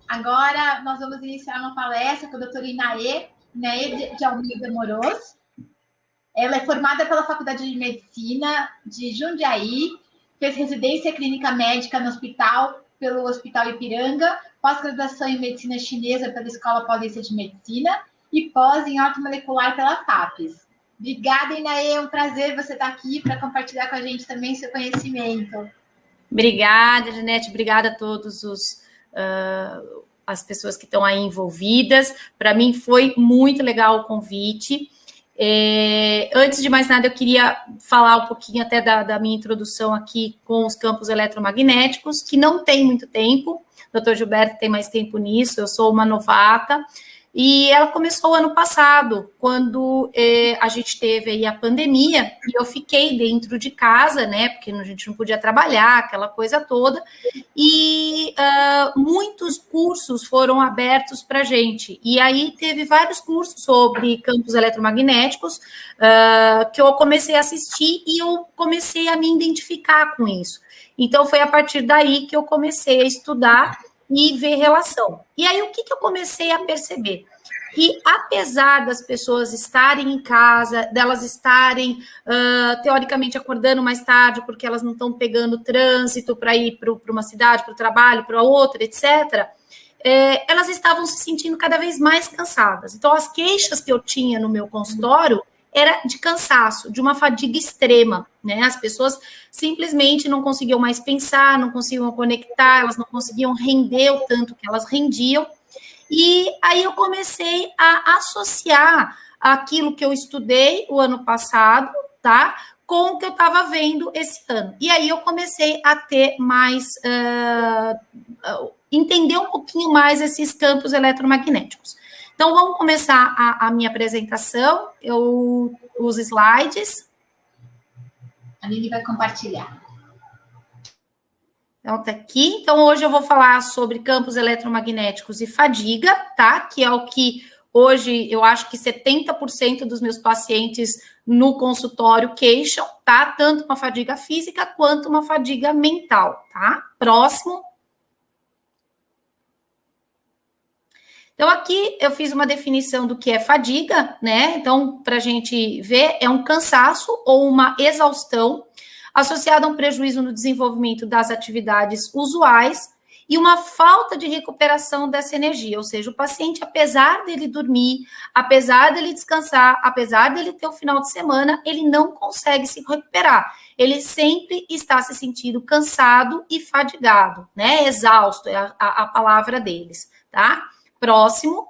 Agora nós vamos iniciar uma palestra com a doutora Inaê de Almeida Moroz. Ela é formada pela Faculdade de Medicina de Jundiaí, fez residência clínica médica no hospital, pelo Hospital Ipiranga, pós-graduação em Medicina Chinesa pela Escola Paulista de Medicina e pós em Ortomolecular pela FAPES. Obrigada, Inaê, é um prazer você estar aqui para compartilhar com a gente também seu conhecimento. Obrigada, Janete, obrigada a todos as pessoas que estão aí envolvidas. Para mim foi muito legal o convite. Antes de mais nada, eu queria falar um pouquinho até da minha introdução aqui com os campos eletromagnéticos, que não tem muito tempo. O Dr. Gilberto tem mais tempo nisso, eu sou uma novata. E ela começou ano passado, quando a gente teve aí a pandemia, e eu fiquei dentro de casa, né, porque a gente não podia trabalhar, aquela coisa toda, e muitos cursos foram abertos para a gente, e aí teve vários cursos sobre campos eletromagnéticos que eu comecei a assistir e eu comecei a me identificar com isso. Então, foi a partir daí que eu comecei a estudar e ver relação. E aí, o que eu comecei a perceber? Que, apesar das pessoas estarem em casa, delas estarem, teoricamente, acordando mais tarde, porque elas não estão pegando trânsito para ir para uma cidade, para o trabalho, para outra, etc., elas estavam se sentindo cada vez mais cansadas. Então, as queixas que eu tinha no meu consultório era de cansaço, de uma fadiga extrema, né? As pessoas simplesmente não conseguiam mais pensar, não conseguiam conectar, elas não conseguiam render o tanto que elas rendiam. E aí eu comecei a associar aquilo que eu estudei o ano passado, tá? Com o que eu estava vendo esse ano. E aí eu comecei a ter mais, entender um pouquinho mais esses campos eletromagnéticos. Então, vamos começar a minha apresentação, os slides. A Lili vai compartilhar. Então, tá aqui. Então, hoje eu vou falar sobre campos eletromagnéticos e fadiga, tá? Que é o que hoje eu acho que 70% dos meus pacientes no consultório queixam, tá? Tanto uma fadiga física quanto uma fadiga mental, tá? Próximo. Então, aqui eu fiz uma definição do que é fadiga, né? Então, para a gente ver, é um cansaço ou uma exaustão associada a um prejuízo no desenvolvimento das atividades usuais e uma falta de recuperação dessa energia, ou seja, o paciente, apesar dele dormir, apesar dele descansar, apesar dele ter o final de semana, ele não consegue se recuperar. Ele sempre está se sentindo cansado e fadigado, né? Exausto é a palavra deles, tá? Próximo.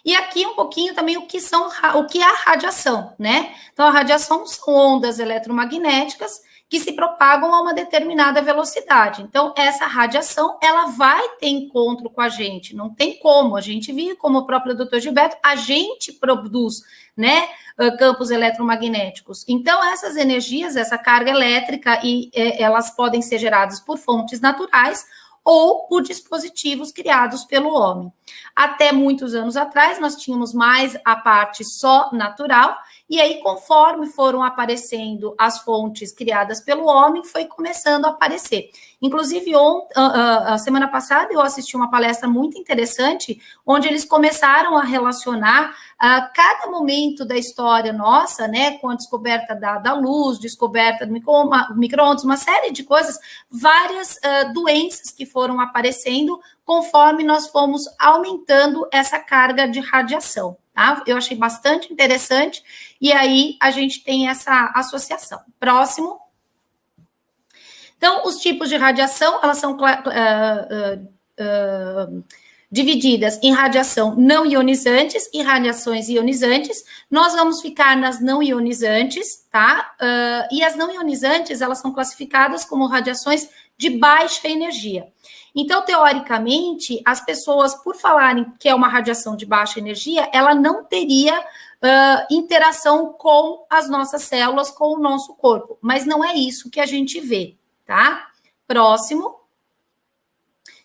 E aqui um pouquinho também o que é a radiação, né? Então, a radiação são ondas eletromagnéticas que se propagam a uma determinada velocidade. Então, essa radiação, ela vai ter encontro com a gente, não tem como. A gente vive, como o próprio Dr. Gilberto, a gente produz, né, campos eletromagnéticos. Então, essas energias, essa carga elétrica, elas podem ser geradas por fontes naturais ou por dispositivos criados pelo homem. Até muitos anos atrás, nós tínhamos mais a parte só natural, e aí, conforme foram aparecendo as fontes criadas pelo homem, foi começando a aparecer. Inclusive, a semana passada, eu assisti uma palestra muito interessante, onde eles começaram a relacionar cada momento da história nossa, né, com a descoberta da luz, descoberta do micro-ondas, uma série de coisas, várias doenças que foram aparecendo conforme nós fomos aumentando essa carga de radiação, tá? Eu achei bastante interessante, e aí a gente tem essa associação. Próximo. Então, os tipos de radiação, elas são divididas em radiação não ionizantes e radiações ionizantes. Nós vamos ficar nas não ionizantes, tá? E as não ionizantes, elas são classificadas como radiações de baixa energia. Então, teoricamente, as pessoas, por falarem que é uma radiação de baixa energia, ela não teria interação com as nossas células, com o nosso corpo. Mas não é isso que a gente vê, tá? Próximo.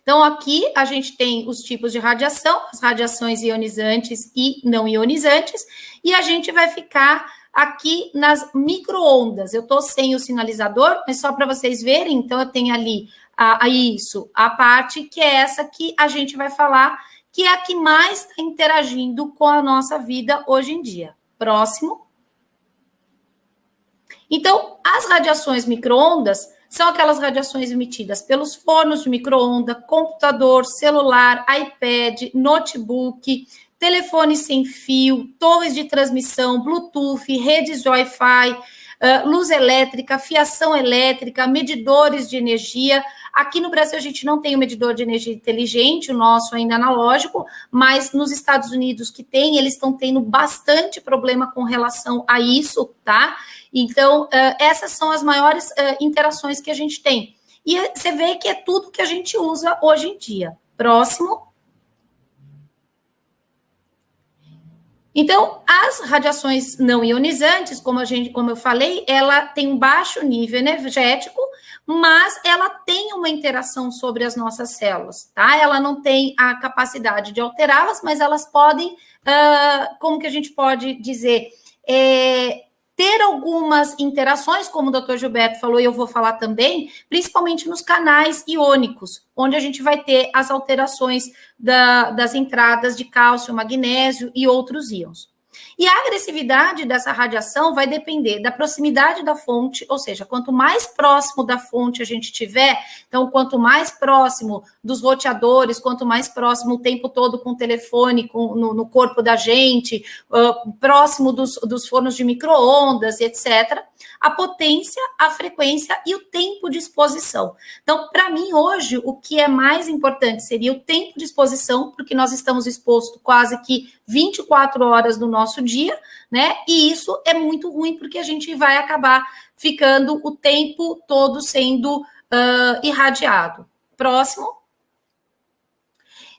Então, aqui a gente tem os tipos de radiação, as radiações ionizantes e não ionizantes, e a gente vai ficar aqui nas micro-ondas. Eu estou sem o sinalizador, mas só para vocês verem, então eu tenho ali a parte que é essa que a gente vai falar, que é a que mais está interagindo com a nossa vida hoje em dia. Próximo. Então, as radiações micro-ondas são aquelas radiações emitidas pelos fornos de micro-ondas, computador, celular, iPad, notebook, telefone sem fio, torres de transmissão, Bluetooth, redes de Wi-Fi, luz elétrica, fiação elétrica, medidores de energia. Aqui no Brasil a gente não tem um medidor de energia inteligente, o nosso ainda analógico, mas nos Estados Unidos que tem, eles estão tendo bastante problema com relação a isso, tá? Então, essas são as maiores interações que a gente tem. E você vê que é tudo que a gente usa hoje em dia. Próximo. Então, as radiações não ionizantes, como eu falei, ela tem um baixo nível energético, mas ela tem uma interação sobre as nossas células, tá? Ela não tem a capacidade de alterá-las, mas elas podem, como que a gente pode dizer, ter algumas interações, como o Dr. Gilberto falou, e eu vou falar também, principalmente nos canais iônicos, onde a gente vai ter as alterações das entradas de cálcio, magnésio e outros íons. E a agressividade dessa radiação vai depender da proximidade da fonte, ou seja, quanto mais próximo da fonte a gente tiver, então, quanto mais próximo dos roteadores, quanto mais próximo o tempo todo com o telefone no corpo da gente, próximo dos fornos de micro-ondas, etc., a potência, a frequência e o tempo de exposição. Então, para mim, hoje, o que é mais importante seria o tempo de exposição, porque nós estamos expostos quase que 24 horas do nosso dia, né? E isso é muito ruim, porque a gente vai acabar ficando o tempo todo sendo irradiado. Próximo.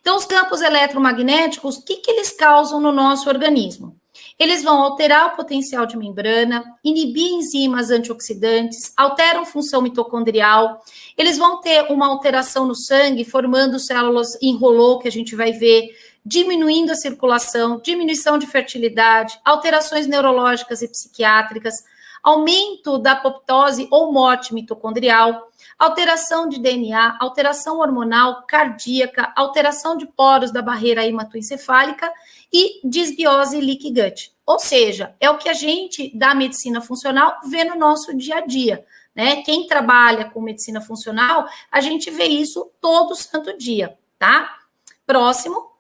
Então, os campos eletromagnéticos, o que eles causam no nosso organismo? Eles vão alterar o potencial de membrana, inibir enzimas antioxidantes, alteram função mitocondrial, eles vão ter uma alteração no sangue, formando células em rolô, que a gente vai ver, diminuindo a circulação, diminuição de fertilidade, alterações neurológicas e psiquiátricas, aumento da apoptose ou morte mitocondrial, alteração de DNA, alteração hormonal, cardíaca, alteração de poros da barreira hematoencefálica e disbiose leaky-gut. Ou seja, é o que a gente da medicina funcional vê no nosso dia a dia, né? Quem trabalha com medicina funcional, a gente vê isso todo santo dia, tá? Próximo.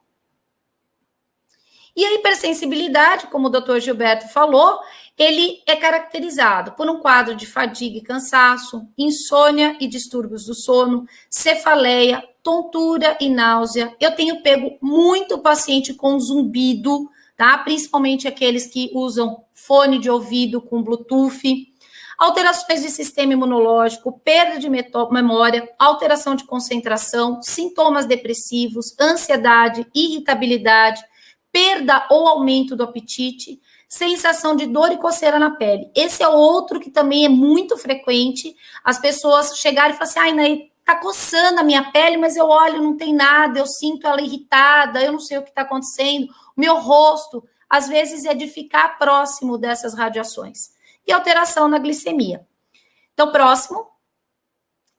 E a hipersensibilidade, como o Dr. Gilberto falou, ele é caracterizado por um quadro de fadiga e cansaço, insônia e distúrbios do sono, cefaleia, tontura e náusea. Eu tenho pego muito paciente com zumbido, tá? Principalmente aqueles que usam fone de ouvido com Bluetooth, alterações de sistema imunológico, perda de memória, alteração de concentração, sintomas depressivos, ansiedade, irritabilidade, perda ou aumento do apetite, sensação de dor e coceira na pele. Esse é outro que também é muito frequente, as pessoas chegarem e falarem assim, ai, Nay, tá coçando a minha pele, mas eu olho, não tem nada, eu sinto ela irritada, eu não sei o que está acontecendo, o meu rosto, às vezes é de ficar próximo dessas radiações. E alteração na glicemia. Então, próximo,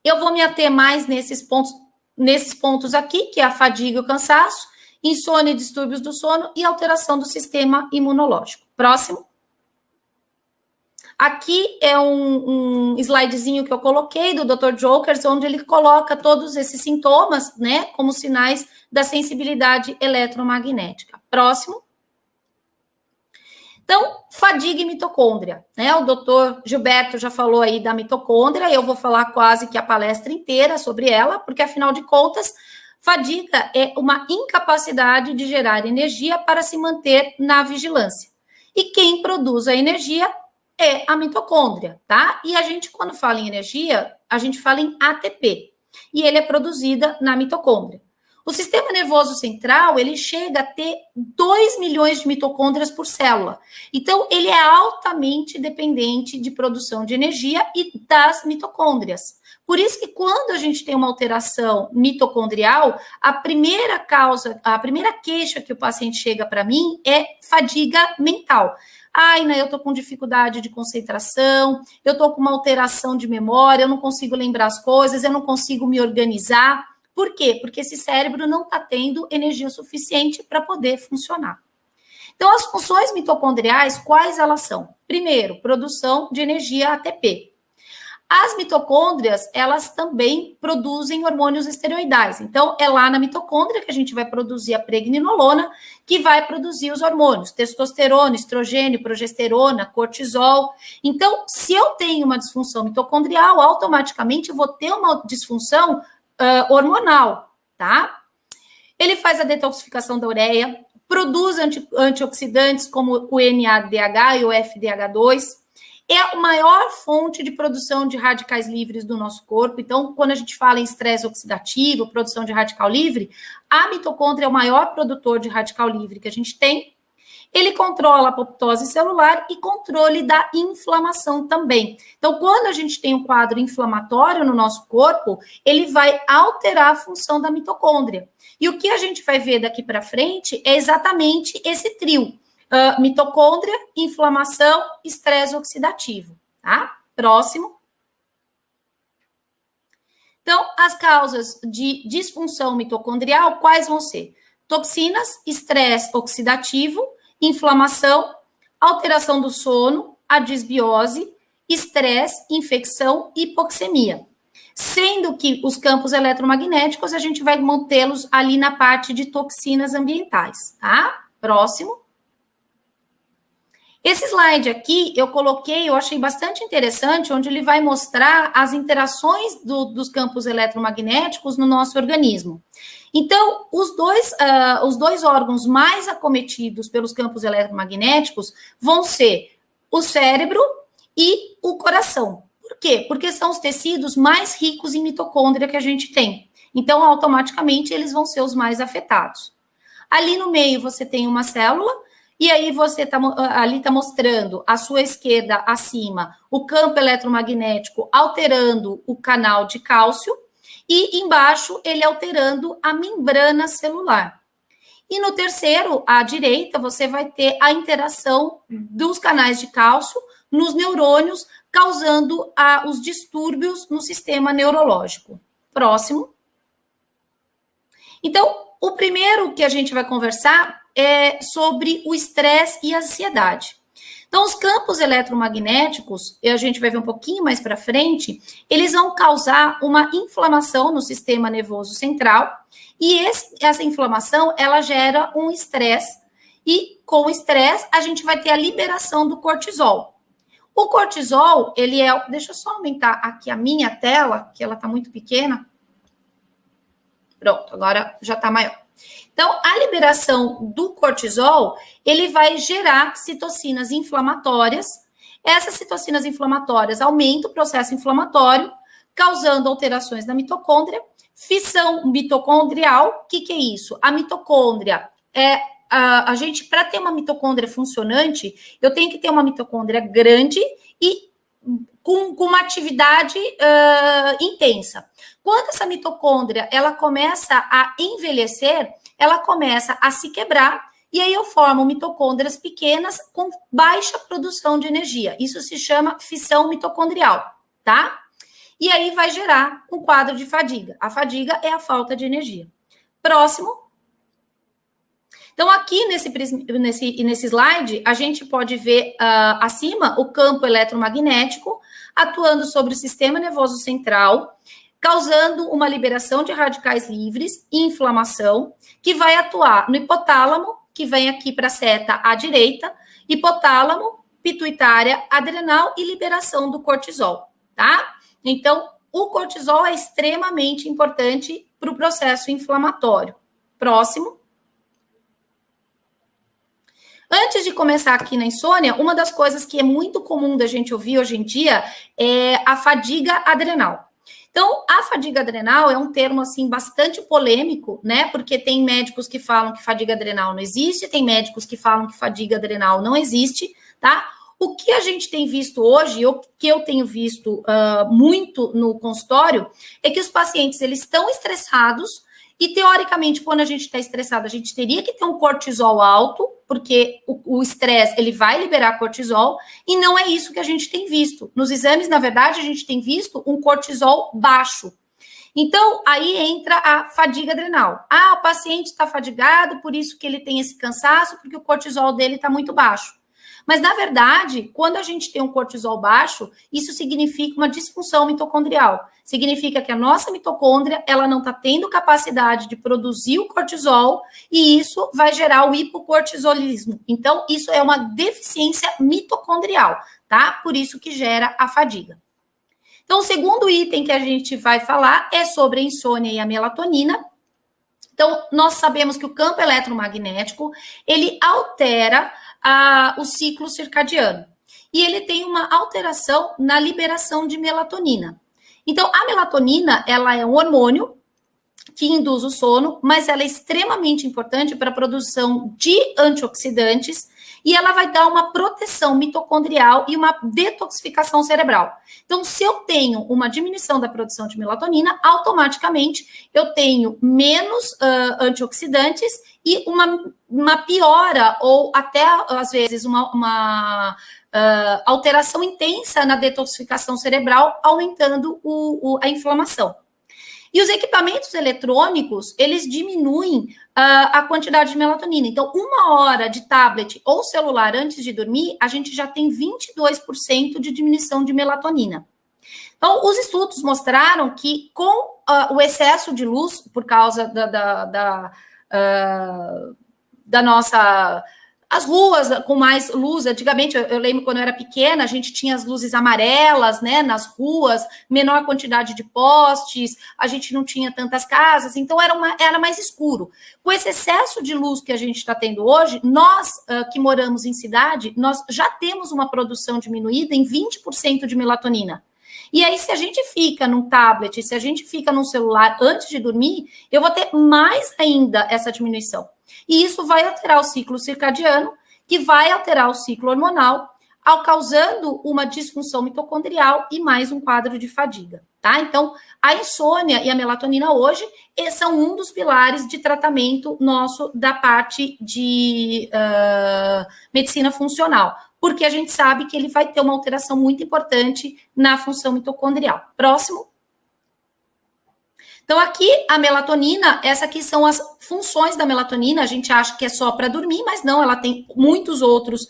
eu vou me ater mais nesses pontos aqui, que é a fadiga e o cansaço, insônia e distúrbios do sono e alteração do sistema imunológico. Próximo. Aqui é um slidezinho que eu coloquei do Dr. Jokers, onde ele coloca todos esses sintomas, né, como sinais da sensibilidade eletromagnética. Próximo. Então, fadiga e mitocôndria, né? O doutor Gilberto já falou aí da mitocôndria, eu vou falar quase que a palestra inteira sobre ela, porque, afinal de contas, fadiga é uma incapacidade de gerar energia para se manter na vigilância. E quem produz a energia é a mitocôndria, tá? E a gente, quando fala em energia, a gente fala em ATP. E ele é produzida na mitocôndria. O sistema nervoso central, ele chega a ter 2 milhões de mitocôndrias por célula. Então, ele é altamente dependente de produção de energia e das mitocôndrias. Por isso que quando a gente tem uma alteração mitocondrial, a primeira causa, a primeira queixa que o paciente chega para mim é fadiga mental. Ai, né, eu estou com dificuldade de concentração, eu estou com uma alteração de memória, eu não consigo lembrar as coisas, eu não consigo me organizar. Por quê? Porque esse cérebro não está tendo energia suficiente para poder funcionar. Então, as funções mitocondriais, quais elas são? Primeiro, produção de energia ATP. As mitocôndrias, elas também produzem hormônios esteroidais. Então, é lá na mitocôndria que a gente vai produzir a pregnenolona, que vai produzir os hormônios, testosterona, estrogênio, progesterona, cortisol. Então, se eu tenho uma disfunção mitocondrial, automaticamente eu vou ter uma disfunção hormonal, tá? Ele faz a detoxificação da ureia, produz antioxidantes como o NADH e o FDH2, é a maior fonte de produção de radicais livres do nosso corpo. Então, quando a gente fala em estresse oxidativo, produção de radical livre, a mitocôndria é o maior produtor de radical livre que a gente tem. Ele controla a apoptose celular e controle da inflamação também. Então, quando a gente tem um quadro inflamatório no nosso corpo, ele vai alterar a função da mitocôndria. E o que a gente vai ver daqui para frente é exatamente esse trio. Mitocôndria, inflamação, estresse oxidativo, tá? Próximo. Então, as causas de disfunção mitocondrial, quais vão ser? Toxinas, estresse oxidativo, inflamação, alteração do sono, a disbiose, estresse, infecção e hipoxemia. Sendo que os campos eletromagnéticos, a gente vai mantê-los ali na parte de toxinas ambientais, tá? Próximo. Esse slide aqui, eu coloquei, eu achei bastante interessante, onde ele vai mostrar as interações dos campos eletromagnéticos no nosso organismo. Então, os dois órgãos mais acometidos pelos campos eletromagnéticos vão ser o cérebro e o coração. Por quê? Porque são os tecidos mais ricos em mitocôndria que a gente tem. Então, automaticamente, eles vão ser os mais afetados. Ali no meio, você tem uma célula, e aí você ali está mostrando à sua esquerda, acima, o campo eletromagnético alterando o canal de cálcio e embaixo ele alterando a membrana celular. E no terceiro, à direita, você vai ter a interação dos canais de cálcio nos neurônios, causando os distúrbios no sistema neurológico. Próximo. Então, o primeiro que a gente vai conversar é sobre o estresse e a ansiedade. Então, os campos eletromagnéticos, e a gente vai ver um pouquinho mais para frente, eles vão causar uma inflamação no sistema nervoso central, e essa inflamação, ela gera um estresse, e com o estresse, a gente vai ter a liberação do cortisol. O cortisol, ele é... Deixa eu só aumentar aqui a minha tela, que ela está muito pequena. Pronto, agora já está maior. Então, a liberação do cortisol, ele vai gerar citocinas inflamatórias. Essas citocinas inflamatórias aumentam o processo inflamatório, causando alterações na mitocôndria. Fissão mitocondrial, o que é isso? A mitocôndria é... A gente, para ter uma mitocôndria funcionante, eu tenho que ter uma mitocôndria grande e com uma atividade intensa. Quando essa mitocôndria ela começa a envelhecer, ela começa a se quebrar, e aí eu formo mitocôndrias pequenas com baixa produção de energia. Isso se chama fissão mitocondrial, tá? E aí vai gerar um quadro de fadiga. A fadiga é a falta de energia. Próximo. Então, aqui nesse slide, a gente pode ver acima o campo eletromagnético atuando sobre o sistema nervoso central, causando uma liberação de radicais livres e inflamação, que vai atuar no hipotálamo, que vem aqui para a seta à direita, hipotálamo, pituitária, adrenal e liberação do cortisol, tá? Então, o cortisol é extremamente importante para o processo inflamatório. Próximo. Antes de começar aqui na insônia, uma das coisas que é muito comum da gente ouvir hoje em dia é a fadiga adrenal. Então, a fadiga adrenal é um termo, assim, bastante polêmico, né? Porque tem médicos que falam que fadiga adrenal não existe, tem médicos que falam que fadiga adrenal não existe, tá? o que a gente tem visto hoje, o que eu tenho visto muito no consultório, é que os pacientes, eles estão estressados, e, teoricamente, quando a gente está estressado, a gente teria que ter um cortisol alto, porque o estresse, ele vai liberar cortisol, e não é isso que a gente tem visto. Nos exames, na verdade, a gente tem visto um cortisol baixo. Então, aí entra a fadiga adrenal. O paciente está fadigado, por isso que ele tem esse cansaço, porque o cortisol dele está muito baixo. Mas, na verdade, quando a gente tem um cortisol baixo, isso significa uma disfunção mitocondrial. Significa que a nossa mitocôndria, ela não está tendo capacidade de produzir o cortisol, e isso vai gerar o hipocortisolismo. Então, isso é uma deficiência mitocondrial, tá? Por isso que gera a fadiga. Então, o segundo item que a gente vai falar é sobre a insônia e a melatonina. Então, nós sabemos que o campo eletromagnético, ele altera o ciclo circadiano. E ele tem uma alteração na liberação de melatonina. Então, a melatonina, ela é um hormônio que induz o sono, mas ela é extremamente importante para a produção de antioxidantes, e ela vai dar uma proteção mitocondrial e uma detoxificação cerebral. Então, se eu tenho uma diminuição da produção de melatonina, automaticamente eu tenho menos antioxidantes e uma piora, ou até, às vezes, uma alteração intensa na detoxificação cerebral, aumentando a inflamação. E os equipamentos eletrônicos, eles diminuem a quantidade de melatonina. Então, 1 hora de tablet ou celular antes de dormir, a gente já tem 22% de diminuição de melatonina. Então, os estudos mostraram que com o excesso de luz, por causa da nossa... As ruas com mais luz, antigamente, eu lembro quando eu era pequena, a gente tinha as luzes amarelas, né, nas ruas, menor quantidade de postes, a gente não tinha tantas casas, então era mais escuro. Com esse excesso de luz que a gente está tendo hoje, nós que moramos em cidade, nós já temos uma produção diminuída em 20% de melatonina. E aí, se a gente fica num tablet, se a gente fica num celular antes de dormir, eu vou ter mais ainda essa diminuição. E isso vai alterar o ciclo circadiano, que vai alterar o ciclo hormonal, causando uma disfunção mitocondrial e mais um quadro de fadiga, tá? Então, a insônia e a melatonina hoje são um dos pilares de tratamento nosso da parte de medicina funcional, porque a gente sabe que ele vai ter uma alteração muito importante na função mitocondrial. Próximo. Então, aqui, a melatonina, essa aqui são as funções da melatonina, a gente acha que é só para dormir, mas não, ela tem muitas outras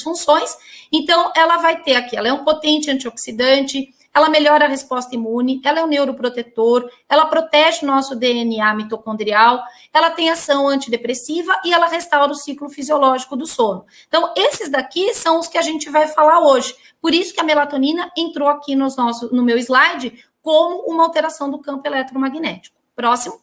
funções. Então, ela vai ter aqui, ela é um potente antioxidante, ela melhora a resposta imune, ela é um neuroprotetor, ela protege o nosso DNA mitocondrial, ela tem ação antidepressiva e ela restaura o ciclo fisiológico do sono. Então, esses daqui são os que a gente vai falar hoje. Por isso que a melatonina entrou aqui no meu slide como uma alteração do campo eletromagnético. Próximo.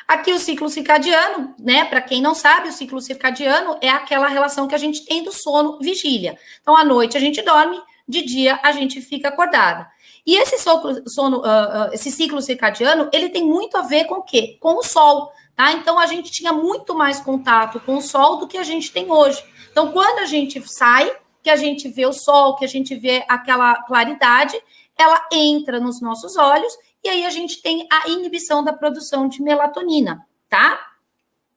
Aqui o ciclo circadiano, né? Para quem não sabe, o ciclo circadiano é aquela relação que a gente tem do sono-vigília. Então, à noite a gente dorme, de dia a gente fica acordada. E esse esse ciclo circadiano, ele tem muito a ver com o quê? Com o sol, tá? Então, a gente tinha muito mais contato com o sol do que a gente tem hoje. Então, quando a gente sai, que a gente vê o sol, que a gente vê aquela claridade, ela entra nos nossos olhos e aí a gente tem a inibição da produção de melatonina, tá?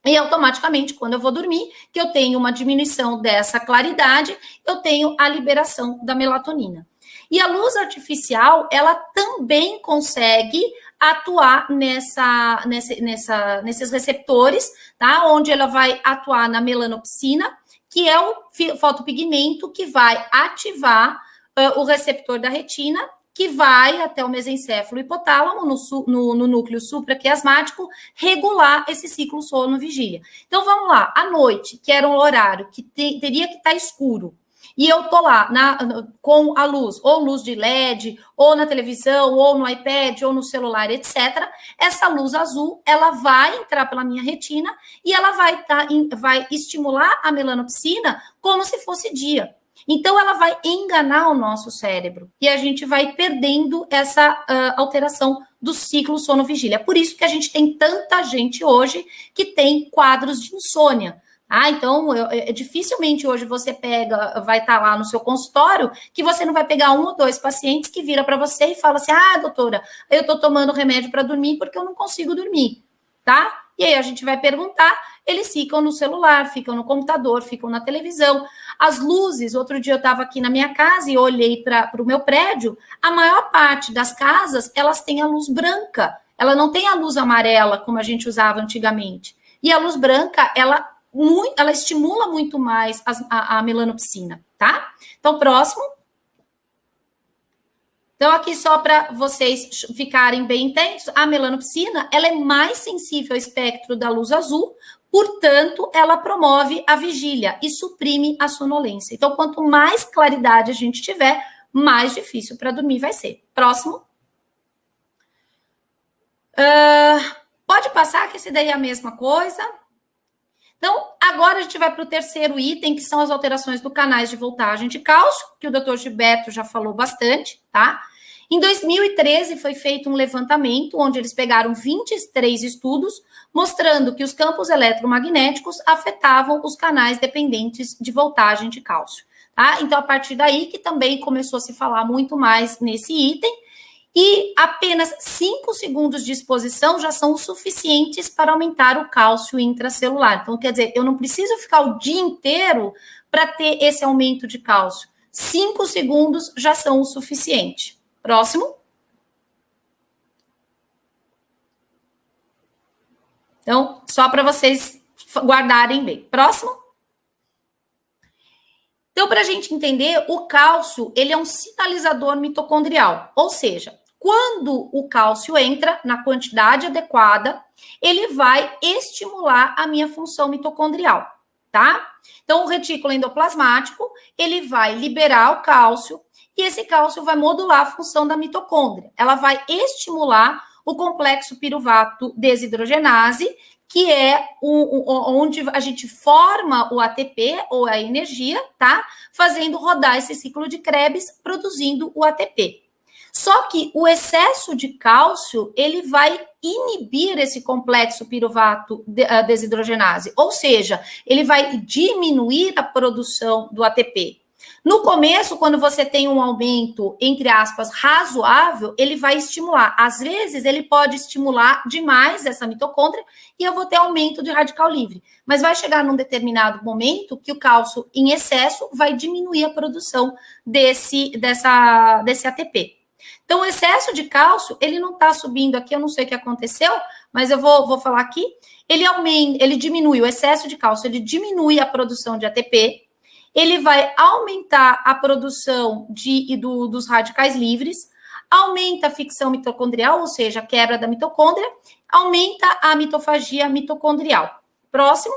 E automaticamente, quando eu vou dormir, que eu tenho uma diminuição dessa claridade, eu tenho a liberação da melatonina. E a luz artificial, ela também consegue atuar nesses receptores, tá? Onde ela vai atuar na melanopsina, que é o fotopigmento que vai ativar o receptor da retina, que vai até o mesencéfalo hipotálamo, no núcleo supraquiasmático, regular esse ciclo sono-vigília. Então, vamos lá, à noite, que era um horário que teria que estar escuro, e eu tô lá com a luz, ou luz de LED, ou na televisão, ou no iPad, ou no celular, etc. Essa luz azul, ela vai entrar pela minha retina e ela vai estimular a melanopsina como se fosse dia. Então, ela vai enganar o nosso cérebro e a gente vai perdendo essa alteração do ciclo sono-vigília. Por isso que a gente tem tanta gente hoje que tem quadros de insônia. Então, dificilmente hoje você vai estar lá no seu consultório, que você não vai pegar 1 ou 2 pacientes que vira para você e fala assim, doutora, eu estou tomando remédio para dormir porque eu não consigo dormir, tá? E aí a gente vai perguntar, eles ficam no celular, ficam no computador, ficam na televisão. As luzes, outro dia eu estava aqui na minha casa e olhei para o meu prédio, a maior parte das casas, elas têm a luz branca, ela não tem a luz amarela, como a gente usava antigamente. E a luz branca, ela estimula muito mais a melanopsina, tá? Então, próximo. Então, aqui só para vocês ficarem bem intensos, a melanopsina, ela é mais sensível ao espectro da luz azul, portanto, ela promove a vigília e suprime a sonolência. Então, quanto mais claridade a gente tiver, mais difícil para dormir vai ser. Próximo. Pode passar, que esse daí é a mesma coisa. Então, agora a gente vai para o terceiro item, que são as alterações do canais de voltagem de cálcio, que o Dr. Gilberto já falou bastante, tá? Em 2013 foi feito um levantamento, onde eles pegaram 23 estudos, mostrando que os campos eletromagnéticos afetavam os canais dependentes de voltagem de cálcio, tá? Então, a partir daí que também começou a se falar muito mais nesse item, e apenas 5 segundos de exposição já são suficientes para aumentar o cálcio intracelular. Então, quer dizer, eu não preciso ficar o dia inteiro para ter esse aumento de cálcio. 5 segundos já são o suficiente. Próximo. Então, só para vocês guardarem bem. Próximo. Então, para a gente entender, o cálcio, ele é um sinalizador mitocondrial, ou seja, quando o cálcio entra na quantidade adequada, ele vai estimular a minha função mitocondrial, tá? Então, o retículo endoplasmático, ele vai liberar o cálcio e esse cálcio vai modular a função da mitocôndria. Ela vai estimular o complexo piruvato desidrogenase, que é onde a gente forma o ATP, ou a energia, tá? Fazendo rodar esse ciclo de Krebs, produzindo o ATP. Só que o excesso de cálcio, ele vai inibir esse complexo piruvato desidrogenase, ou seja, ele vai diminuir a produção do ATP. No começo, quando você tem um aumento, entre aspas, razoável, ele vai estimular. Às vezes, ele pode estimular demais essa mitocôndria e eu vou ter aumento de radical livre. Mas vai chegar num determinado momento que o cálcio em excesso vai diminuir a produção desse ATP. Então, o excesso de cálcio, ele não está subindo aqui, eu não sei o que aconteceu, mas eu vou falar aqui. Ele diminui, o excesso de cálcio, ele diminui a produção de ATP, ele vai aumentar a produção dos radicais livres, aumenta a ficção mitocondrial, ou seja, a quebra da mitocôndria, aumenta a mitofagia mitocondrial. Próximo.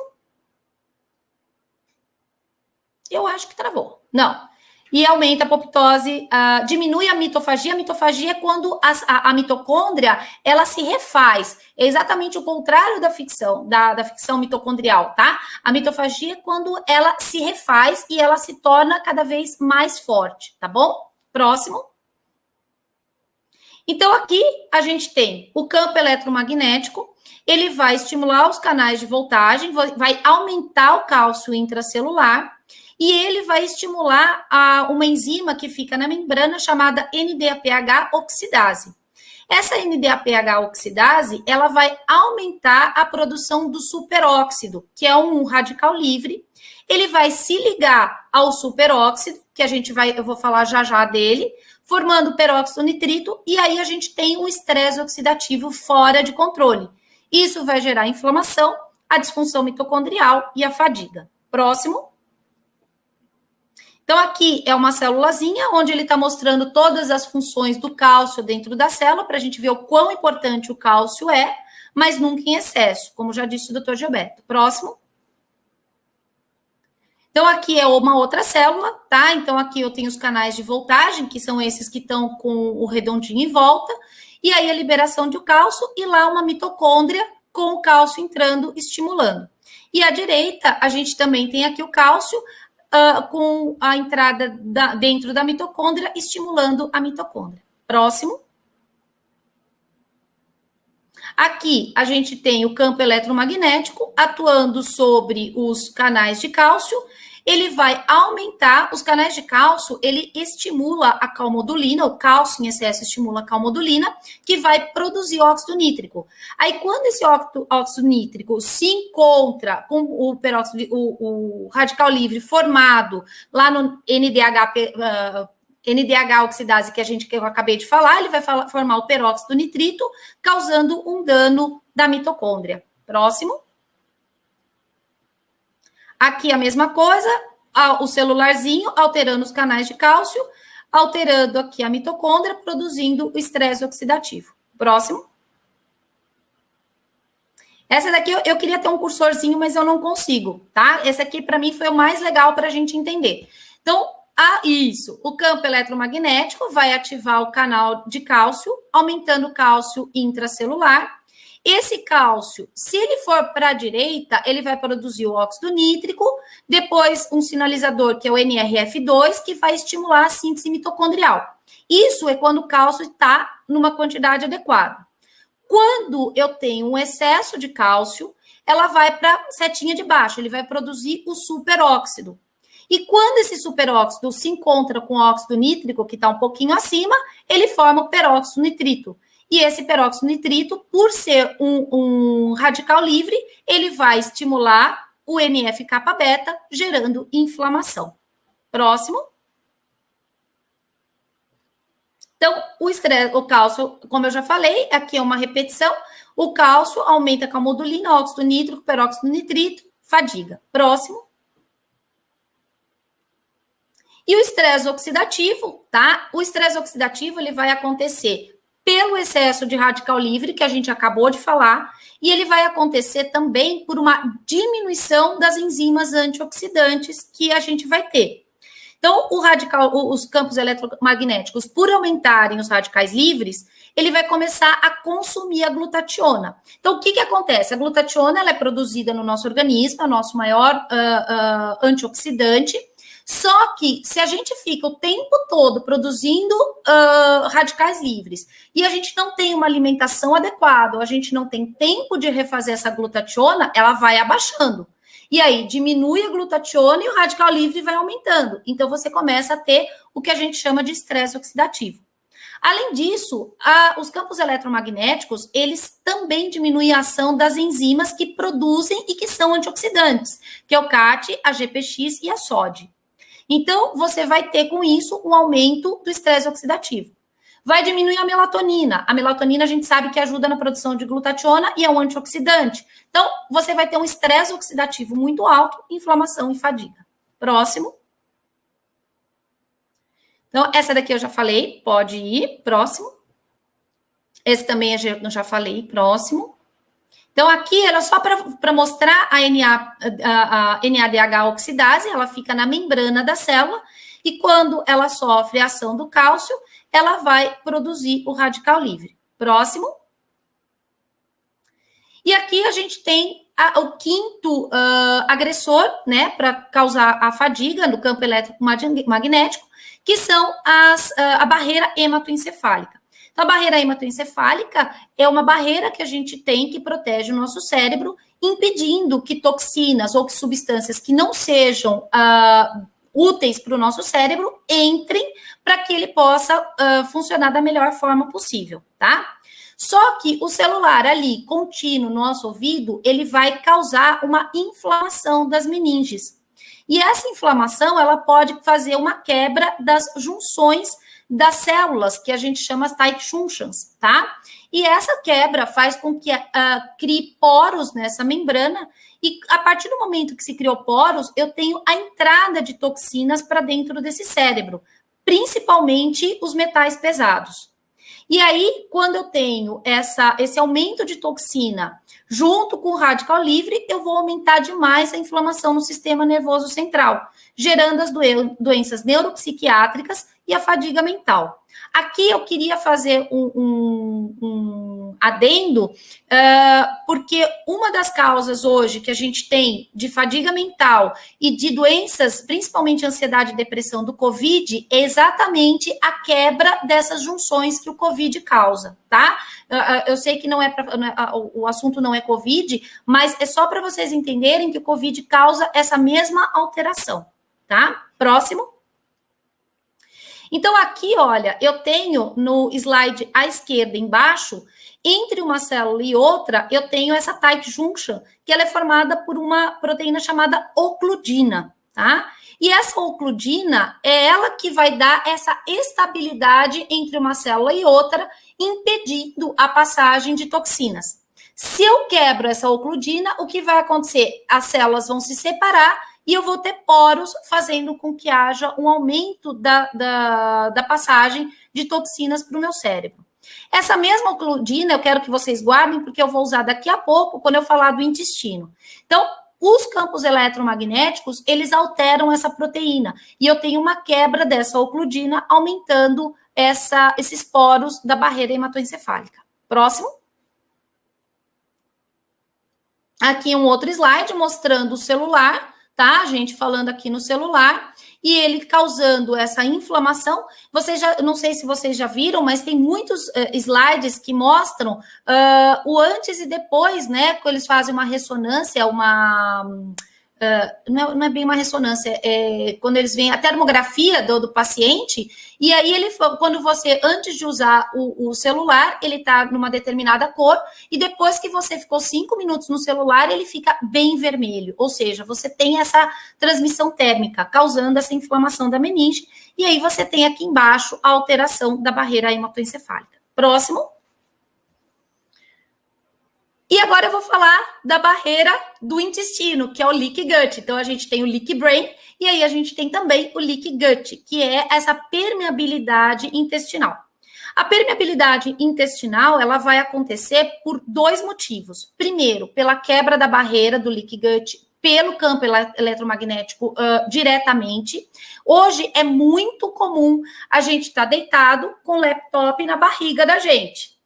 Eu acho que travou. Não. E aumenta a apoptose, diminui a mitofagia. A mitofagia é quando a mitocôndria, ela se refaz. É exatamente o contrário da ficção mitocondrial, tá? A mitofagia é quando ela se refaz e ela se torna cada vez mais forte, tá bom? Próximo. Então, aqui a gente tem o campo eletromagnético, ele vai estimular os canais de voltagem, vai aumentar o cálcio intracelular, e ele vai estimular uma enzima que fica na membrana chamada NDAPH oxidase. Essa NDAPH oxidase, ela vai aumentar a produção do superóxido, que é um radical livre. Ele vai se ligar ao superóxido, que eu vou falar já dele, formando peróxido nitrito, e aí a gente tem um estresse oxidativo fora de controle. Isso vai gerar inflamação, a disfunção mitocondrial e a fadiga. Próximo. Então, aqui é uma célulazinha, onde ele está mostrando todas as funções do cálcio dentro da célula, para a gente ver o quão importante o cálcio é, mas nunca em excesso, como já disse o Dr. Gilberto. Próximo. Então, aqui é uma outra célula, tá? Então, aqui eu tenho os canais de voltagem, que são esses que estão com o redondinho em volta, e aí a liberação de cálcio, e lá uma mitocôndria com o cálcio entrando, estimulando. E à direita, a gente também tem aqui o cálcio, com a entrada dentro da mitocôndria, estimulando a mitocôndria. Próximo. Aqui, a gente tem o campo eletromagnético atuando sobre os canais de cálcio. Ele vai aumentar, os canais de cálcio, ele estimula a calmodulina, o cálcio em excesso estimula a calmodulina, que vai produzir óxido nítrico. Aí, quando esse óxido nítrico se encontra com o peróxido, o radical livre formado lá no NDH oxidase que eu acabei de falar, ele vai formar o peróxido nitrito, causando um dano da mitocôndria. Próximo. Aqui a mesma coisa, o celularzinho alterando os canais de cálcio, alterando aqui a mitocôndria, produzindo o estresse oxidativo. Próximo. Essa daqui eu queria ter um cursorzinho, mas eu não consigo, tá? Esse aqui para mim foi o mais legal para a gente entender. Então, isso, o campo eletromagnético vai ativar o canal de cálcio, aumentando o cálcio intracelular. Esse cálcio, se ele for para a direita, ele vai produzir o óxido nítrico, depois um sinalizador, que é o NRF2, que vai estimular a síntese mitocondrial. Isso é quando o cálcio está numa quantidade adequada. Quando eu tenho um excesso de cálcio, ela vai para a setinha de baixo, ele vai produzir o superóxido. E quando esse superóxido se encontra com o óxido nítrico, que está um pouquinho acima, ele forma o peróxido nitrito. E esse peróxido nitrito, por ser um radical livre, ele vai estimular o NF-kappa-beta, gerando inflamação. Próximo. Então, o cálcio, como eu já falei, aqui é uma repetição, o cálcio aumenta a calmodulina, óxido nítrico, peróxido nitrito, fadiga. Próximo. E o estresse oxidativo, tá? O estresse oxidativo, ele vai acontecer pelo excesso de radical livre, que a gente acabou de falar, e ele vai acontecer também por uma diminuição das enzimas antioxidantes que a gente vai ter. Então, os campos eletromagnéticos, por aumentarem os radicais livres, ele vai começar a consumir a glutationa. Então, o que acontece? A glutationa ela é produzida no nosso organismo, é o nosso maior antioxidante. Só que, se a gente fica o tempo todo produzindo radicais livres e a gente não tem uma alimentação adequada, ou a gente não tem tempo de refazer essa glutationa, ela vai abaixando. E aí, diminui a glutationa e o radical livre vai aumentando. Então, você começa a ter o que a gente chama de estresse oxidativo. Além disso, os campos eletromagnéticos, eles também diminuem a ação das enzimas que produzem e que são antioxidantes, que é o CAT, a GPX e a SOD. Então, você vai ter com isso um aumento do estresse oxidativo. Vai diminuir a melatonina. A melatonina a gente sabe que ajuda na produção de glutationa e é um antioxidante. Então, você vai ter um estresse oxidativo muito alto, inflamação e fadiga. Próximo. Então, essa daqui eu já falei, pode ir. Próximo. Esse também eu já falei, próximo. Então, aqui era só para mostrar a NADH oxidase, ela fica na membrana da célula, e quando ela sofre a ação do cálcio, ela vai produzir o radical livre. Próximo. E aqui a gente tem o quinto agressor, né, para causar a fadiga no campo eletromagnético, que são a barreira hematoencefálica. Então, a barreira hematoencefálica é uma barreira que a gente tem que protege o nosso cérebro, impedindo que toxinas ou que substâncias que não sejam úteis para o nosso cérebro entrem para que ele possa funcionar da melhor forma possível, tá? Só que o celular ali, contínuo no nosso ouvido, ele vai causar uma inflamação das meninges. E essa inflamação, ela pode fazer uma quebra das junções das células, que a gente chama as tight junctions, tá? E essa quebra faz com que crie poros nessa membrana, e a partir do momento que se criou poros, eu tenho a entrada de toxinas para dentro desse cérebro, principalmente os metais pesados. E aí, quando eu tenho esse aumento de toxina junto com o radical livre, eu vou aumentar demais a inflamação no sistema nervoso central, gerando as doenças neuropsiquiátricas e a fadiga mental. Aqui eu queria fazer adendo, porque uma das causas hoje que a gente tem de fadiga mental e de doenças, principalmente ansiedade e depressão do COVID, é exatamente a quebra dessas junções que o COVID causa, tá? Eu sei que o assunto não é COVID, mas é só para vocês entenderem que o COVID causa essa mesma alteração, tá? Próximo. Então, aqui, olha, eu tenho no slide à esquerda, embaixo, entre uma célula e outra, eu tenho essa tight junction, que ela é formada por uma proteína chamada ocludina, tá? E essa ocludina é ela que vai dar essa estabilidade entre uma célula e outra, impedindo a passagem de toxinas. Se eu quebro essa ocludina, o que vai acontecer? As células vão se separar e eu vou ter poros, fazendo com que haja um aumento da passagem de toxinas para o meu cérebro. Essa mesma ocludina eu quero que vocês guardem, porque eu vou usar daqui a pouco, quando eu falar do intestino. Então, os campos eletromagnéticos, eles alteram essa proteína. E eu tenho uma quebra dessa ocludina, aumentando esses poros da barreira hematoencefálica. Próximo. Aqui um outro slide mostrando o celular, tá? A gente falando aqui no celular, e ele causando essa inflamação. Não sei se vocês já viram, mas tem muitos slides que mostram o antes e depois, né? Quando eles fazem uma ressonância, não é bem uma ressonância, quando eles veem a termografia do paciente, e aí quando você, antes de usar o celular, ele está numa determinada cor, e depois que você ficou 5 minutos no celular, ele fica bem vermelho, ou seja, você tem essa transmissão térmica, causando essa inflamação da meninge, e aí você tem aqui embaixo a alteração da barreira hematoencefálica. Próximo. E agora eu vou falar da barreira do intestino, que é o leaky gut. Então, a gente tem o leaky brain e aí a gente tem também o leaky gut, que é essa permeabilidade intestinal. A permeabilidade intestinal, ela vai acontecer por 2 motivos. Primeiro, pela quebra da barreira do leaky gut pelo campo eletromagnético diretamente. Hoje é muito comum a gente estar deitado com o laptop na barriga da gente.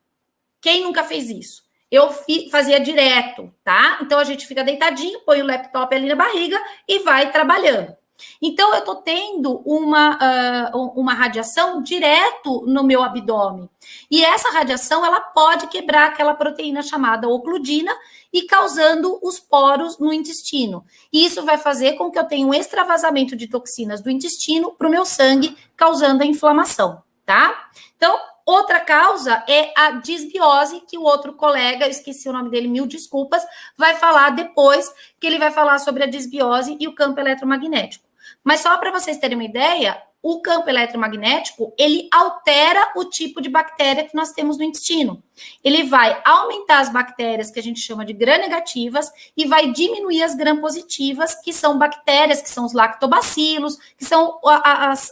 Quem nunca fez isso? Eu fazia direto, tá? Então, a gente fica deitadinho, põe o laptop ali na barriga e vai trabalhando. Então, eu tô tendo uma radiação direto no meu abdômen. E essa radiação, ela pode quebrar aquela proteína chamada ocludina e causando os poros no intestino. E isso vai fazer com que eu tenha um extravasamento de toxinas do intestino para o meu sangue, causando a inflamação, tá? Então, outra causa é a disbiose, que o outro colega, eu esqueci o nome dele, 1000 desculpas, vai falar depois, que ele vai falar sobre a disbiose e o campo eletromagnético. Mas só para vocês terem uma ideia, o campo eletromagnético, ele altera o tipo de bactéria que nós temos no intestino. Ele vai aumentar as bactérias que a gente chama de gram-negativas e vai diminuir as gram-positivas, que são bactérias, que são os lactobacilos, que são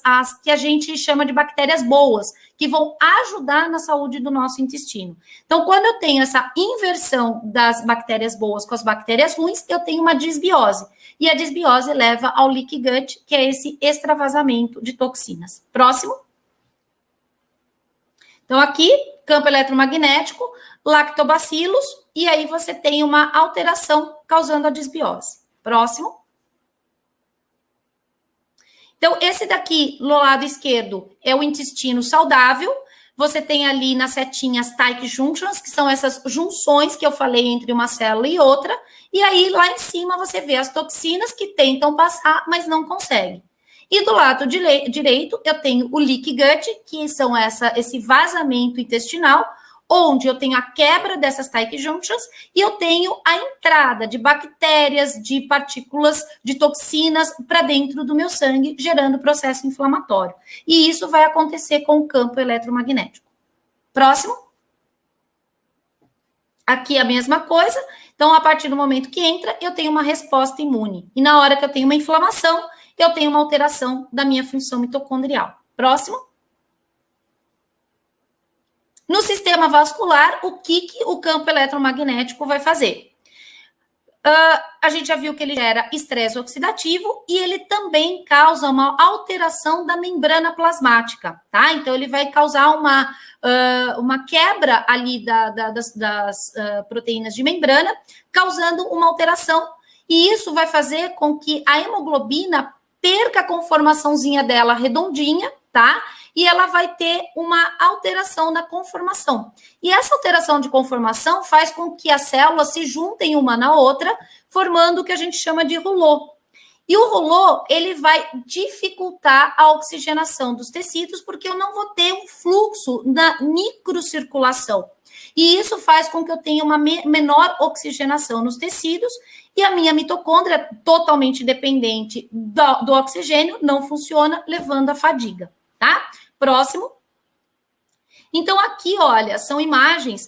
as que a gente chama de bactérias boas, que vão ajudar na saúde do nosso intestino. Então, quando eu tenho essa inversão das bactérias boas com as bactérias ruins, eu tenho uma disbiose. E a disbiose leva ao leaky gut, que é esse extravasamento de toxinas. Próximo. Então, aqui, campo eletromagnético, lactobacilos, e aí você tem uma alteração causando a disbiose. Próximo. Então, esse daqui, no lado esquerdo, é o intestino saudável. Você tem ali nas setinhas tight junctions, que são essas junções que eu falei entre uma célula e outra. E aí, lá em cima, você vê as toxinas que tentam passar, mas não conseguem. E do lado direito, eu tenho o leaky gut, que são esse vazamento intestinal, onde eu tenho a quebra dessas tight junctions e eu tenho a entrada de bactérias, de partículas, de toxinas para dentro do meu sangue, gerando processo inflamatório. E isso vai acontecer com o campo eletromagnético. Próximo. Aqui a mesma coisa. Então, a partir do momento que entra, eu tenho uma resposta imune. E na hora que eu tenho uma inflamação, eu tenho uma alteração da minha função mitocondrial. Próximo. No sistema vascular, o que o campo eletromagnético vai fazer? A gente já viu que ele gera estresse oxidativo e ele também causa uma alteração da membrana plasmática, tá? Então, ele vai causar uma quebra ali das proteínas de membrana, causando uma alteração. E isso vai fazer com que a hemoglobina perca a conformaçãozinha dela redondinha, tá? E ela vai ter uma alteração na conformação. E essa alteração de conformação faz com que as células se juntem uma na outra, formando o que a gente chama de rouleau. E o rouleau, ele vai dificultar a oxigenação dos tecidos, porque eu não vou ter um fluxo na microcirculação. E isso faz com que eu tenha uma menor oxigenação nos tecidos, e a minha mitocôndria, totalmente dependente do oxigênio, não funciona, levando à fadiga, tá? Próximo. Então, aqui, olha, são imagens.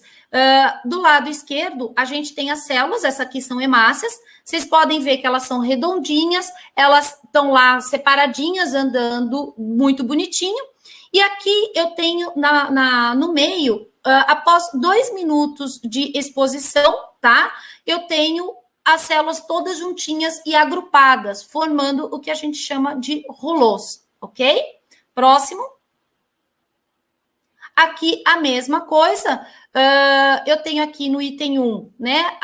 Do lado esquerdo, a gente tem as células, essas aqui são hemácias. Vocês podem ver que elas são redondinhas, elas estão lá separadinhas, andando muito bonitinho. E aqui eu tenho no meio, após 2 minutos de exposição, tá? Eu tenho as células todas juntinhas e agrupadas, formando o que a gente chama de rouleaus, ok? Próximo. Aqui a mesma coisa, eu tenho aqui no item 1, né,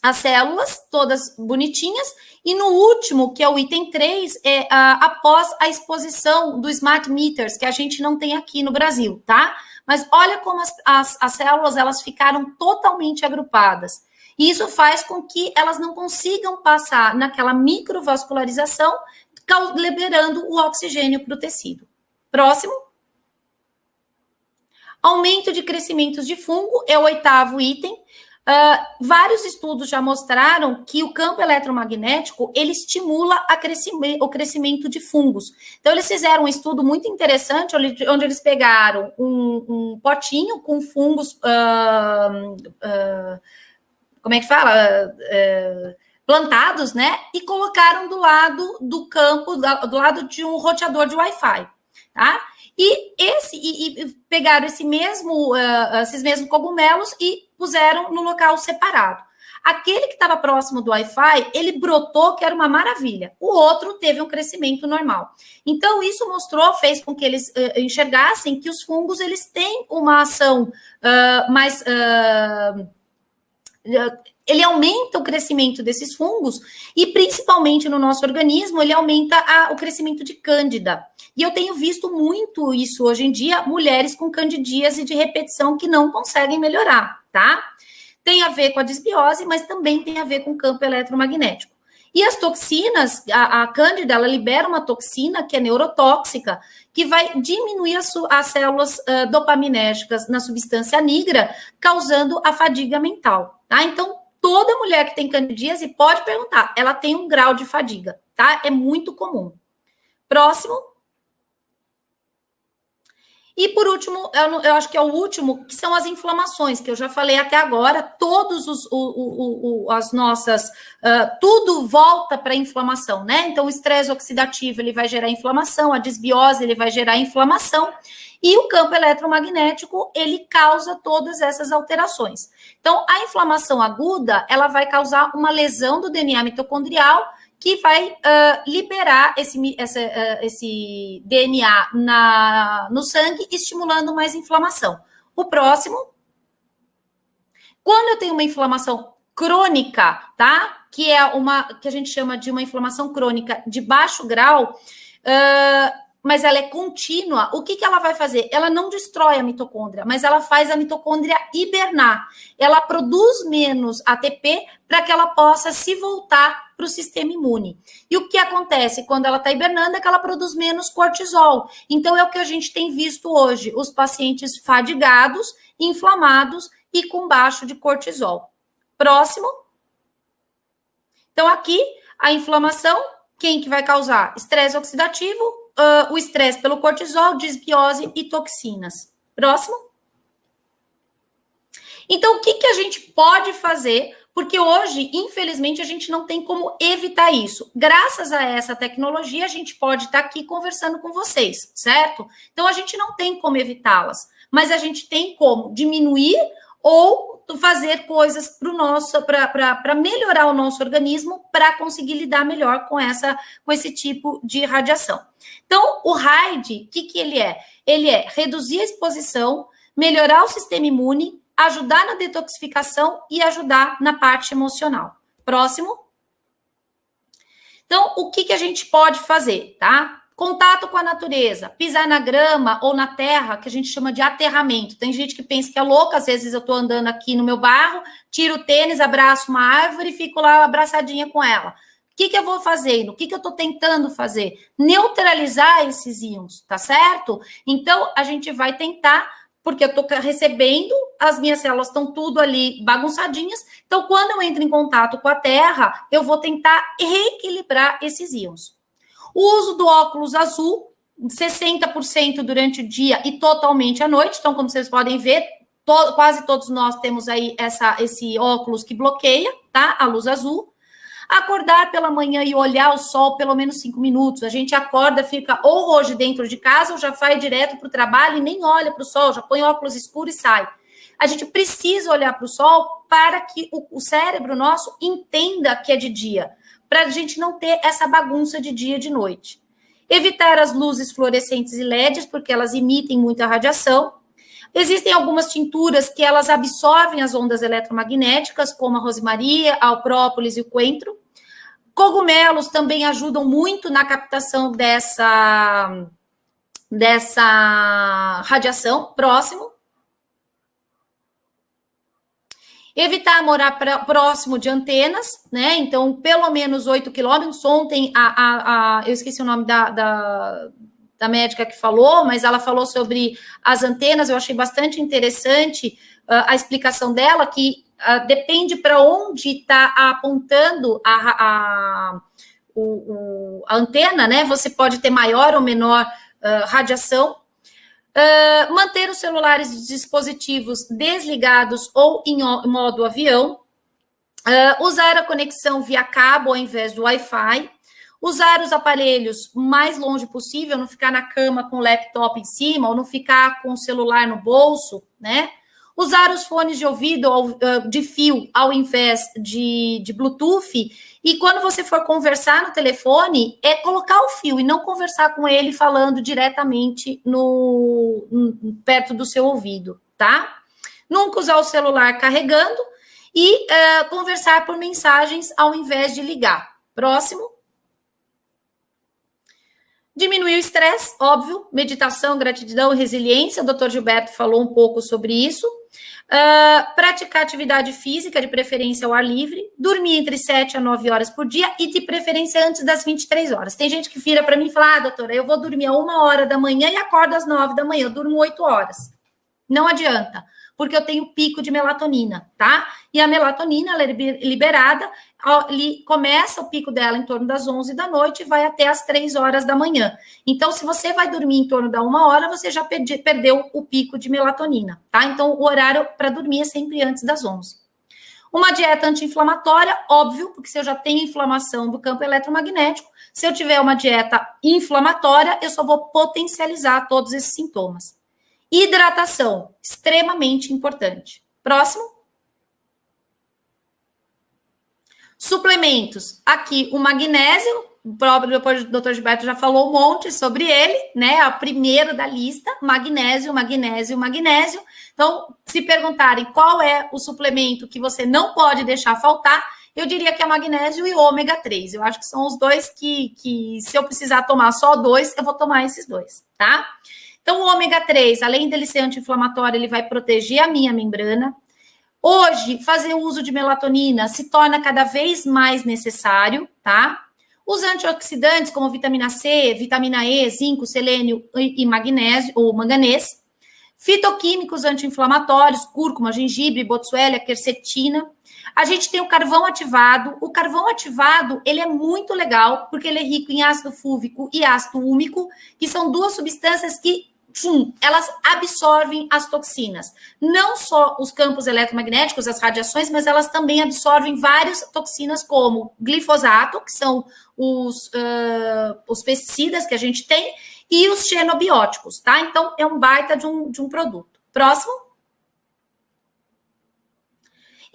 as células todas bonitinhas, e no último, que é o item 3, após a exposição do Smart Meters, que a gente não tem aqui no Brasil, tá? Mas olha como as células, elas ficaram totalmente agrupadas. E isso faz com que elas não consigam passar naquela microvascularização, liberando o oxigênio para o tecido. Próximo. Aumento de crescimentos de fungo é o 8º item. Vários estudos já mostraram que o campo eletromagnético, ele estimula o crescimento de fungos. Então, eles fizeram um estudo muito interessante, onde eles pegaram um potinho com fungos, como é que fala? Plantados, né? E colocaram do lado do campo, do lado de um roteador de Wi-Fi, tá? E pegaram esses mesmos cogumelos e puseram no local separado. Aquele que estava próximo do Wi-Fi, ele brotou, que era uma maravilha. O outro teve um crescimento normal. Então, isso fez com que eles enxergassem que os fungos, eles têm uma ação mais... ele aumenta o crescimento desses fungos e, principalmente no nosso organismo, ele aumenta o crescimento de cândida. E eu tenho visto muito isso hoje em dia, mulheres com candidíase de repetição que não conseguem melhorar, tá? Tem a ver com a disbiose, mas também tem a ver com o campo eletromagnético. E as toxinas, a cândida, ela libera uma toxina que é neurotóxica, que vai diminuir as células dopaminérgicas na substância nigra, causando a fadiga mental, tá? Então, toda mulher que tem candidíase pode perguntar, ela tem um grau de fadiga, tá? É muito comum. Próximo. E, por último, eu acho que é o último, que são as inflamações, que eu já falei até agora, as nossas, tudo volta para a inflamação, né? Então, o estresse oxidativo, ele vai gerar inflamação, a disbiose, ele vai gerar inflamação, e o campo eletromagnético, ele causa todas essas alterações. Então, a inflamação aguda, ela vai causar uma lesão do DNA mitocondrial, que vai liberar esse DNA no sangue, estimulando mais inflamação. O próximo. Quando eu tenho uma inflamação crônica, tá? Que é que a gente chama de uma inflamação crônica de baixo grau, mas ela é contínua, o que ela vai fazer? Ela não destrói a mitocôndria, mas ela faz a mitocôndria hibernar. Ela produz menos ATP para que ela possa se voltar para o sistema imune. E o que acontece quando ela está hibernando é que ela produz menos cortisol. Então, é o que a gente tem visto hoje, os pacientes fadigados, inflamados e com baixo de cortisol. Próximo. Então, aqui, a inflamação, quem que vai causar? Estresse oxidativo, o estresse pelo cortisol, disbiose e toxinas. Próximo. Então, o que a gente pode fazer? Porque hoje, infelizmente, a gente não tem como evitar isso. Graças a essa tecnologia, a gente pode estar aqui conversando com vocês, certo? Então, a gente não tem como evitá-las, mas a gente tem como diminuir ou fazer coisas para melhorar o nosso organismo, para conseguir lidar melhor com esse tipo de radiação. Então, o RAID, o que ele é? Ele é reduzir a exposição, melhorar o sistema imune, ajudar na detoxificação e ajudar na parte emocional. Próximo. Então, o que a gente pode fazer, tá? Contato com a natureza, pisar na grama ou na terra, que a gente chama de aterramento. Tem gente que pensa que é louca, às vezes eu estou andando aqui no meu bairro, tiro o tênis, abraço uma árvore e fico lá abraçadinha com ela. O que eu vou fazendo? O que eu estou tentando fazer? Neutralizar esses íons, tá certo? Então, a gente vai tentar, porque eu estou recebendo, as minhas células estão tudo ali bagunçadinhas, então, quando eu entro em contato com a terra, eu vou tentar reequilibrar esses íons. O uso do óculos azul, 60% durante o dia e totalmente à noite. Então, como vocês podem ver, quase todos nós temos aí esse óculos que bloqueia, tá? A luz azul. Acordar pela manhã e olhar o sol pelo menos 5 minutos. A gente acorda, fica ou hoje dentro de casa, ou já vai direto para o trabalho e nem olha para o sol, já põe óculos escuros e sai. A gente precisa olhar para o sol para que o cérebro nosso entenda que é de dia, para a gente não ter essa bagunça de dia e de noite. Evitar as luzes fluorescentes e LEDs, porque elas emitem muita radiação. Existem algumas tinturas que elas absorvem as ondas eletromagnéticas, como a rosemaria, a própolis e o coentro. Cogumelos também ajudam muito na captação dessa radiação. Próximo. Evitar morar próximo de antenas, né? Então, pelo menos 8 quilômetros. Ontem, eu esqueci o nome da médica que falou, mas ela falou sobre as antenas. Eu achei bastante interessante a explicação dela, que depende para onde está apontando a antena, né? Você pode ter maior ou menor radiação. Manter os celulares e dispositivos desligados ou em modo avião, usar a conexão via cabo ao invés do Wi-Fi, usar os aparelhos o mais longe possível, não ficar na cama com o laptop em cima, ou não ficar com o celular no bolso, né? Usar os fones de ouvido de fio ao invés de Bluetooth. E quando você for conversar no telefone, é colocar o fio e não conversar com ele falando diretamente perto do seu ouvido, tá? Nunca usar o celular carregando e conversar por mensagens ao invés de ligar. Próximo. Diminuir o estresse, óbvio, meditação, gratidão e resiliência, o Dr. Gilberto falou um pouco sobre isso. Praticar atividade física, de preferência ao ar livre, dormir entre 7 a 9 horas por dia e de preferência antes das 23 horas. Tem gente que vira para mim e fala, doutora, eu vou dormir a 1 hora da manhã e acordo às 9 da manhã, eu durmo 8 horas. Não adianta, porque eu tenho pico de melatonina, tá? E a melatonina, ela é liberada, começa o pico dela em torno das 11 da noite e vai até as 3 horas da manhã. Então, se você vai dormir em torno da 1 hora, você já perdeu o pico de melatonina, tá? Então, o horário para dormir é sempre antes das 11. Uma dieta anti-inflamatória, óbvio, porque se eu já tenho inflamação do campo eletromagnético, se eu tiver uma dieta inflamatória, eu só vou potencializar todos esses sintomas. Hidratação, extremamente importante. Próximo. Suplementos. Aqui o magnésio, o próprio Dr. Gilberto já falou um monte sobre ele, né? É o primeiro da lista, magnésio, magnésio, magnésio. Então, se perguntarem qual é o suplemento que você não pode deixar faltar, eu diria que é magnésio e ômega 3. Eu acho que são os dois que se eu precisar tomar só 2, eu vou tomar esses 2, tá? Então, o ômega 3, além dele ser anti-inflamatório, ele vai proteger a minha membrana. Hoje, fazer o uso de melatonina se torna cada vez mais necessário, tá? Os antioxidantes, como vitamina C, vitamina E, zinco, selênio e magnésio, ou manganês. Fitoquímicos anti-inflamatórios, cúrcuma, gengibre, botsuélia, quercetina. A gente tem o carvão ativado. O carvão ativado, ele é muito legal, porque ele é rico em ácido fúlvico e ácido úmico, que são duas substâncias que elas absorvem as toxinas. Não só os campos eletromagnéticos, as radiações, mas elas também absorvem várias toxinas, como glifosato, que são os pesticidas que a gente tem, e os xenobióticos, tá? Então, é um baita de um produto. Próximo.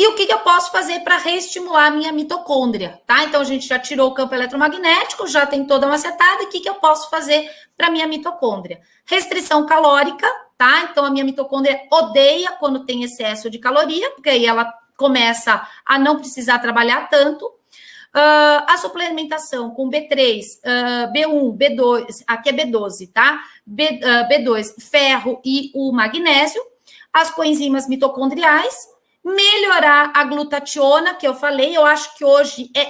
E o que eu posso fazer para reestimular a minha mitocôndria, tá? Então, a gente já tirou o campo eletromagnético, já tem toda uma setada, e o que eu posso fazer para a minha mitocôndria? Restrição calórica, tá? Então, a minha mitocôndria odeia quando tem excesso de caloria, porque aí ela começa a não precisar trabalhar tanto. A suplementação com B3, B1, B2, aqui é B12, tá? B2, ferro e o magnésio, as coenzimas mitocondriais, melhorar a glutationa, que eu falei, eu acho que hoje é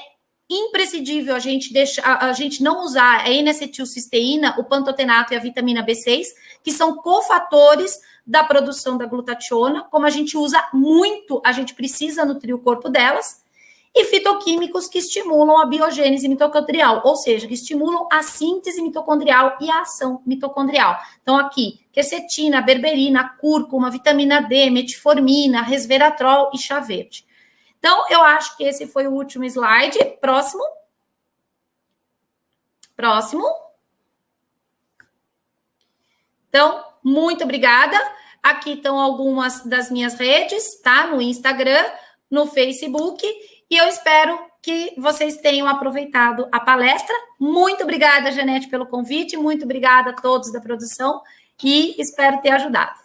imprescindível a gente não usar a N-acetilcisteína, o pantotenato e a vitamina B6, que são cofatores da produção da glutationa, como a gente usa muito, a gente precisa nutrir o corpo delas, e fitoquímicos que estimulam a biogênese mitocondrial, ou seja, que estimulam a síntese mitocondrial e a ação mitocondrial. Então, aqui, quercetina, berberina, cúrcuma, vitamina D, metformina, resveratrol e chá verde. Então, eu acho que esse foi o último slide. Próximo. Então, muito obrigada. Aqui estão algumas das minhas redes, tá? No Instagram, no Facebook. E eu espero que vocês tenham aproveitado a palestra. Muito obrigada, Janete, pelo convite. Muito obrigada a todos da produção. E espero ter ajudado.